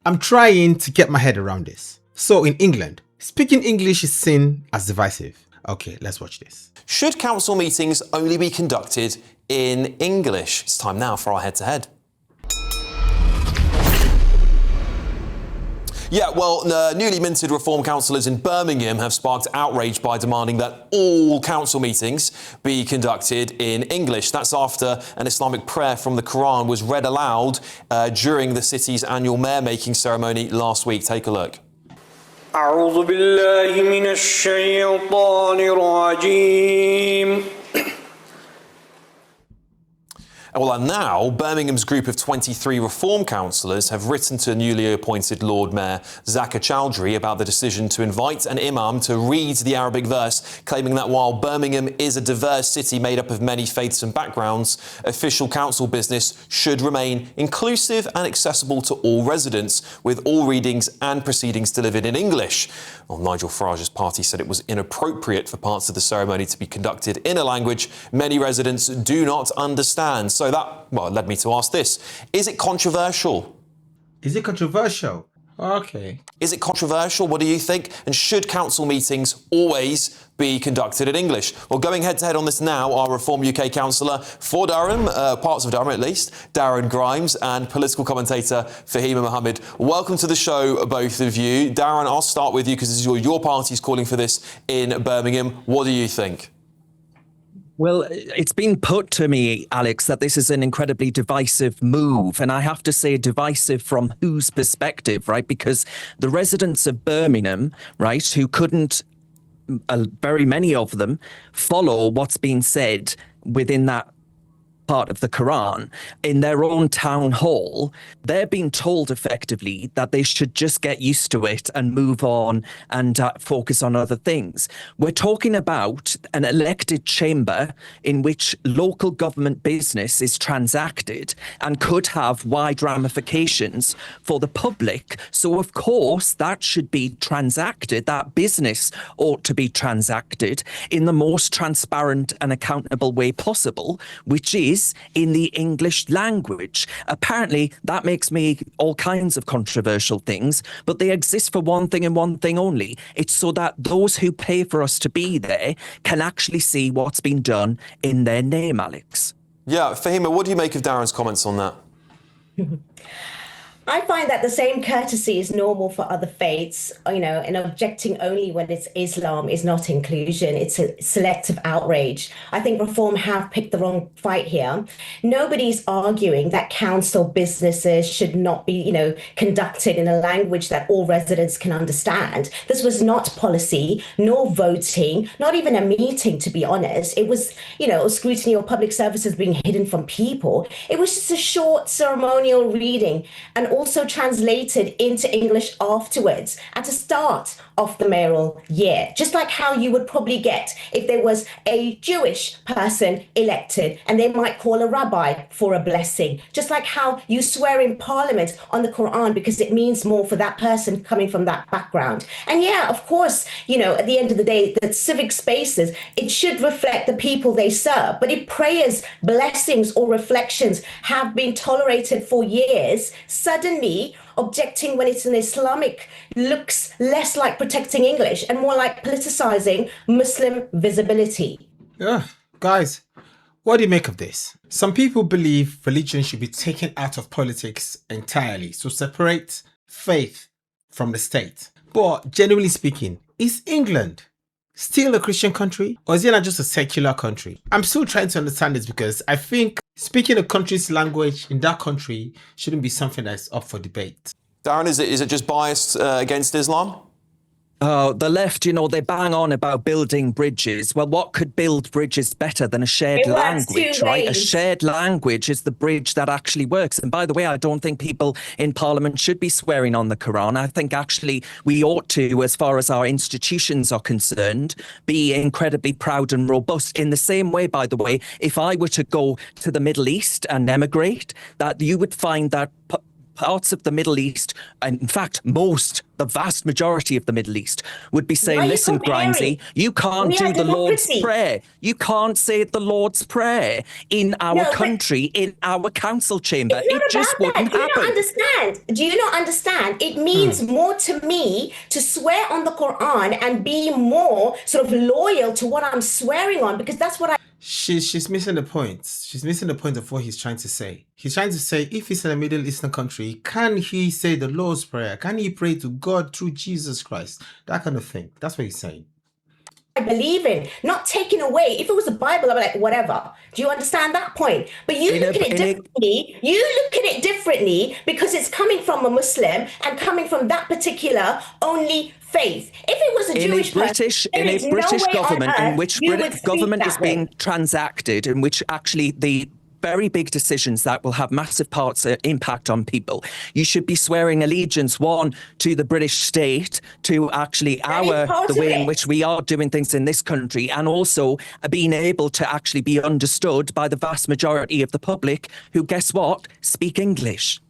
I'm trying to get my head around this. So in England, speaking English is seen as divisive. Okay, let's watch this. Should council meetings only be conducted in English? It's time now for our head-to-head. Yeah, well, newly minted Reform councillors in Birmingham have sparked outrage by demanding that all council meetings be conducted in English. That's after an Islamic prayer from the Quran was read aloud during the city's annual mayor-making ceremony last week. Take a look. أعوذ بالله من الشيطان الرجيم. Well, and now Birmingham's group of 23 Reform councillors have written to newly appointed Lord Mayor Zakir Chowdhury about the decision to invite an imam to read the Arabic verse, claiming that while Birmingham is a diverse city made up of many faiths and backgrounds, official council business should remain inclusive and accessible to all residents, with all readings and proceedings delivered in English. Well, Nigel Farage's party said it was inappropriate for parts of the ceremony to be conducted in a language many residents do not understand. So that, well, led me to ask this. Is it controversial? Is it controversial? Okay. Is it controversial? What do you think? And should council meetings always be conducted in English? Well, going head-to-head on this now, our Reform UK councillor for Durham, parts of Durham at least, Darren Grimes, and political commentator Fahima Mohammed. Welcome to the show, both of you. Darren, I'll start with you because this is your party's calling for this in Birmingham. What do you think? Well, it's been put to me, Alex, that this is an incredibly divisive move. And I have to say divisive from whose perspective, right? Because the residents of Birmingham, right, who couldn't, very many of them, follow what's been said within that part of the Quran in their own town hall, they're being told effectively that they should just get used to it and move on and focus on other things. We're talking about an elected chamber in which local government business is transacted and could have wide ramifications for the public. So of course that should be transacted, that business ought to be transacted in the most transparent and accountable way possible, which is in the English language. Apparently, that makes me all kinds of controversial things, but they exist for one thing and one thing only. It's so that those who pay for us to be there can actually see what's been done in their name, Alex. Yeah, Fahima, what do you make of Darren's comments on that? I find that the same courtesy is normal for other faiths, you know, and objecting only when it's Islam is not inclusion. It's a selective outrage. I think Reform have picked the wrong fight here. Nobody's arguing that council businesses should not be, you know, conducted in a language that all residents can understand. This was not policy, nor voting, not even a meeting, to be honest. It was, you know, scrutiny of public services being hidden from people. It was just a short ceremonial reading and also translated into English afterwards at the start of the mayoral year, just like how you would probably get if there was a Jewish person elected and they might call a rabbi for a blessing, just like how you swear in Parliament on the Quran because it means more for that person coming from that background. And yeah, of course, you know, at the end of the day, the civic spaces, it should reflect the people they serve. But if prayers, blessings or reflections have been tolerated for years, suddenly objecting when it's an Islamic looks less like protecting English and more like politicizing Muslim visibility. Yeah, guys, what do you make of this? Some people believe religion should be taken out of politics entirely, so separate faith from the state. But generally speaking, is England still a Christian country, or is it not just a secular country? I'm still trying to understand this because I think speaking a country's language in that country shouldn't be something that's up for debate. Darren, is it just biased against Islam? The left, you know, they bang on about building bridges. Well, what could build bridges better than a shared language, right? A shared language is the bridge that actually works. And by the way, I don't think people in Parliament should be swearing on the Quran. I think actually we ought to, as far as our institutions are concerned, be incredibly proud and robust. In the same way, by the way, if I were to go to the Middle East and emigrate, that you would find that parts of the Middle East, and in fact, most the vast majority of the Middle East would be Why saying, are you listen, comparing? Grimesy, you can't We do are the Lord's democracy. Prayer. You can't say the Lord's Prayer in our No, but country, in our council chamber. it's not It just about that. wouldn't Do you not happen. understand? Do you not understand? It means more to me to swear on the Quran and be more sort of loyal to what I'm swearing on, because that's what I She's missing the point. She's missing the point of what he's trying to say. He's trying to say, if he's in a Middle Eastern country, can he say the Lord's Prayer? Can he pray to God through Jesus Christ? That kind of thing. That's what he's saying. believe in, not taken away. If it was the Bible, I'd be like, whatever. Do you understand that point? But you look at it differently. You look at it differently because it's coming from a Muslim and coming from that particular only faith. If it was a Jewish person, in a British government in which British government is being transacted, in which actually the very big decisions that will have massive impact on people. You should be swearing allegiance, one, to the British state, to actually the way in which we are doing things in this country, and also being able to actually be understood by the vast majority of the public who, guess what, speak English.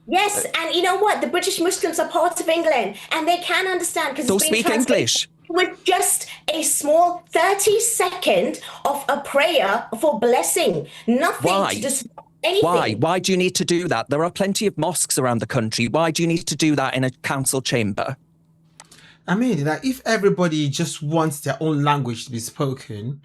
Yes, and you know what? The British Muslims are part of England, and they can understand because Don't speak English. With just a small 30-second of a prayer for blessing, nothing to just anything. Why do you need to do that? There are plenty of mosques around the country. Why do you need to do that in a council chamber? I mean, that if everybody just wants their own language to be spoken,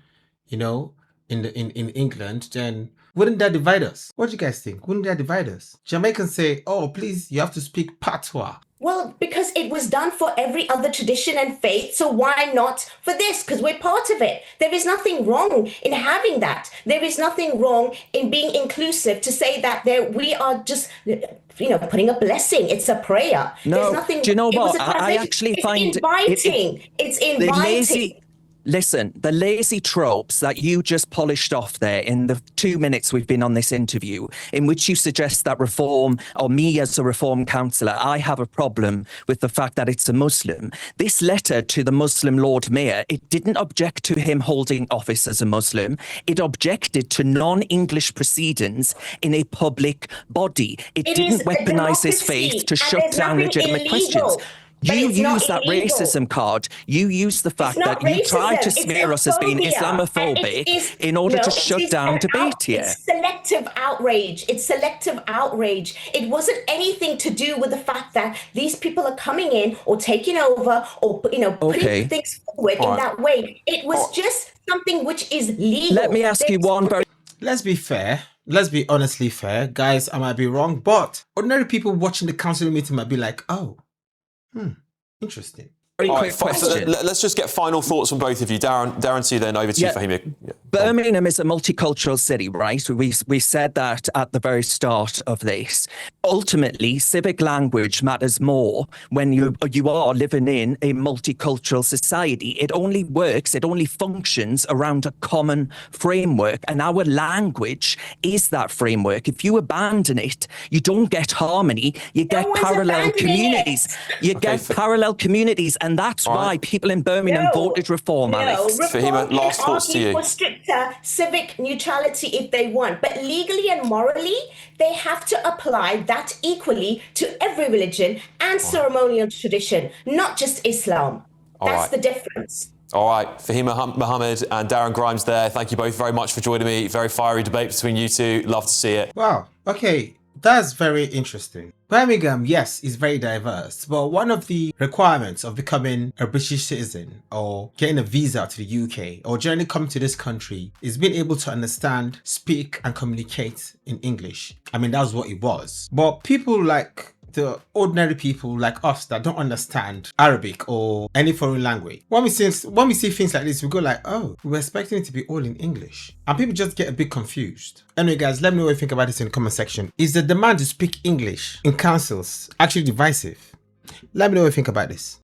you know, in England, then wouldn't that divide us? What do you guys think? Wouldn't that divide us? Jamaicans say, oh, please, you have to speak patois. Well, because it was done for every other tradition and faith, so why not for this? Because we're part of it. There is nothing wrong in having that. There is nothing wrong in being inclusive to say that we are just, putting a blessing. It's a prayer. No, there's nothing. Do you know what? I actually find inviting. It's inviting. The lazy tropes that you just polished off there in the 2 minutes we've been on this interview, in which you suggest that reform, or me as a reform councillor, I have a problem with the fact that it's a Muslim. This letter to the Muslim Lord Mayor, it didn't object to him holding office as a Muslim. It objected to non-English proceedings in a public body. It didn't weaponize his faith to shut down legitimate questions. You use that racism card. You use the fact that you try to smear us as being Islamophobic in order to shut down debate here. It's selective outrage. It's selective outrage. It wasn't anything to do with the fact that these people are coming in or taking over or putting things forward in that way. It was just something which is legal. Let me ask you one very... Let's be fair. Let's be honestly fair. Guys, I might be wrong, but ordinary people watching the council meeting might be like, oh, interesting. Very quick question. Let's just get final thoughts from both of you. Darren, to you, then over to you, Fahima. Yeah. Birmingham is a multicultural city, right? We said that at the very start of this. Ultimately, civic language matters more when you are living in a multicultural society. It only works, it only functions around a common framework, and our language is that framework. If you abandon it, you don't get harmony, you get parallel communities. You get parallel communities, and that's why people in Birmingham voted reform, Alex. Fahima, last thoughts to you. For stricter civic neutrality if they want, but legally and morally, they have to apply that equally to every religion and ceremonial tradition, not just Islam. That's the difference. All right, Fahima Mohammed and Darren Grimes there. Thank you both very much for joining me. Very fiery debate between you two. Love to see it. Wow. Okay. That's very interesting. Birmingham, yes, is very diverse, but one of the requirements of becoming a British citizen or getting a visa to the UK or generally coming to this country is being able to understand, speak, and communicate in English. I mean, that's what it was. But people like the ordinary people like us that don't understand Arabic or any foreign language, when we see things like this, we go like, oh, we were expecting it to be all in English, and people just get a bit confused. Anyway, guys, let me know what you think about this in the comment section. Is the demand to speak English in councils actually divisive? Let me know what you think about this.